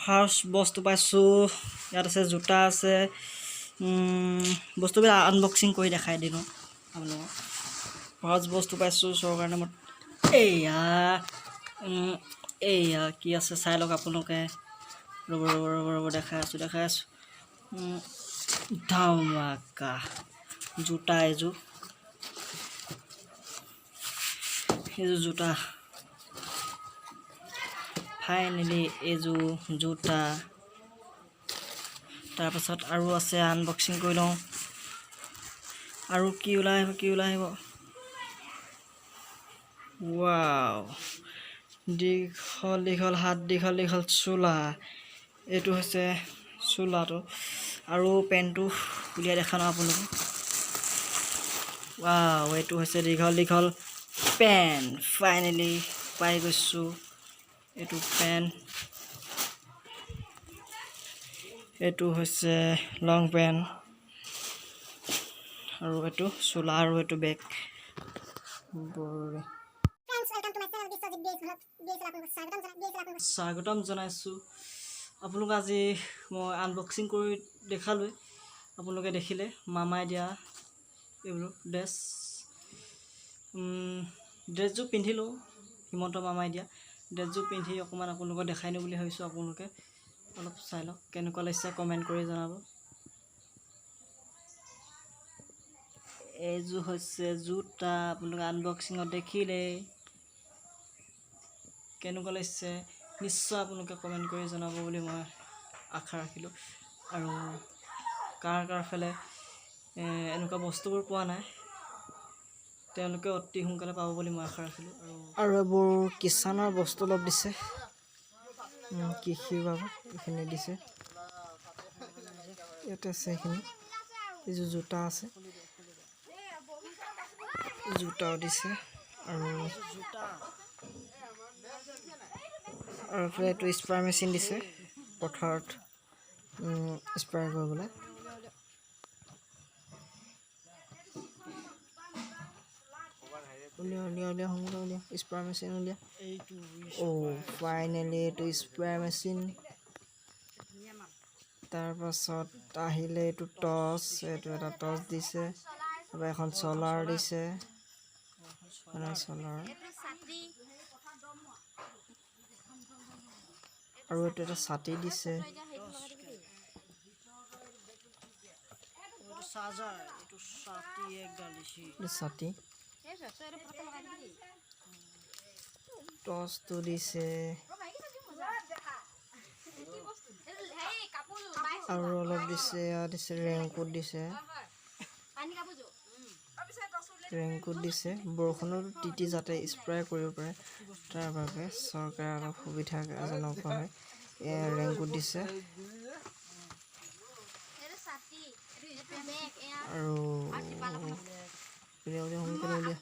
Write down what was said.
first বস্তু পাইছোঁ ইয়াত আছে জোতা আছে বস্তুবিলাক আনবক্সিং কৰি দেখাই দিলোঁ আপোনালোকক ফাৰ্ষ্ট বস্তু পাইছোঁ চৰকাৰ নামত এয়া কি আছে চাই লওক আপোনালোকে ৰ'ব দেখাই আছোঁ ধামাকা জোতা এইযোৰ জোতা ফাইনেলি এইযোৰ জোতা তাৰপাছত আৰু আছে আনবক্সিং কৰি লওঁ আৰু কি ওলাই আহিব ৱাও দীঘল হাত দীঘল চোলা এইটো হৈছে চোলাটো আৰু পেণ্টটো উলিয়াই দেখা ন আপোনালোকক ৱাও এইটো হৈছে দীঘল পেণ্ট ফাইনেলি পাই গৈছোঁ এইটো পেণ্ট এইটো হৈছে লং পেণ্ট আৰু এইটো চোলা আৰু এইটো বেগ স্বাগতম জনাইছোঁ আপোনালোক আজি মই আনবক্সিং কৰি দেখালোঁ আপোনালোকে দেখিলে মামাই দিয়া এইবোৰ ড্ৰেছযোৰ পিন্ধিলোঁ হিমন্ত মামাই দিয়া ড্ৰেছযোৰ পিন্ধি অকণমান আপোনালোকক দেখাই দিওঁ বুলি ভাবিছোঁ আপোনালোকে অলপ চাই লওক কেনেকুৱা লাগিছে কমেণ্ট কৰি জনাব এইযোৰ হৈছে জোতা আপোনালোকে আনবক্সিঙত দেখিলে কেনেকুৱা লাগিছে নিশ্চয় আপোনালোকে কমেণ্ট কৰি জনাব বুলি মই আশা ৰাখিলোঁ আৰু কাৰ ফালে এনেকুৱা বস্তুবোৰ পোৱা নাই তেওঁলোকে অতি সোনকালে পাব বুলি মই আশা ৰাখিলোঁ আৰু এইবোৰ কিষাণৰ বস্তু অলপ দিছে কৃষিৰ বাবে এইখিনি দিছে ইয়াতে আছে এইখিনি এইযোৰ জোতা আছে জোতাও দিছে আৰু এইটো স্প্ৰে মেচিন দিছে পথাৰত স্প্ৰে কৰিবলৈ উলিয়া স্প্ৰে মেচিন উলিয়া ফাইনেলি এইটো স্প্ৰে মেচিন তাৰপাছত আহিলে এইটো টৰ্চ এইটো এটা টৰ্চ দিছে তাৰপৰা এখন চলাৰ দিছে আৰু এইটো এটা ছাতি দিছে ছাতি টৰ্চটো দিছে আৰু অলপ দিছে ৰেইনকোট দিছে বৰষুণত তিতি যাতে স্প্ৰে কৰিব পাৰে তাৰ বাবে চৰকাৰে অলপ সুবিধাজনক হয় ৰেইনকোট দিছে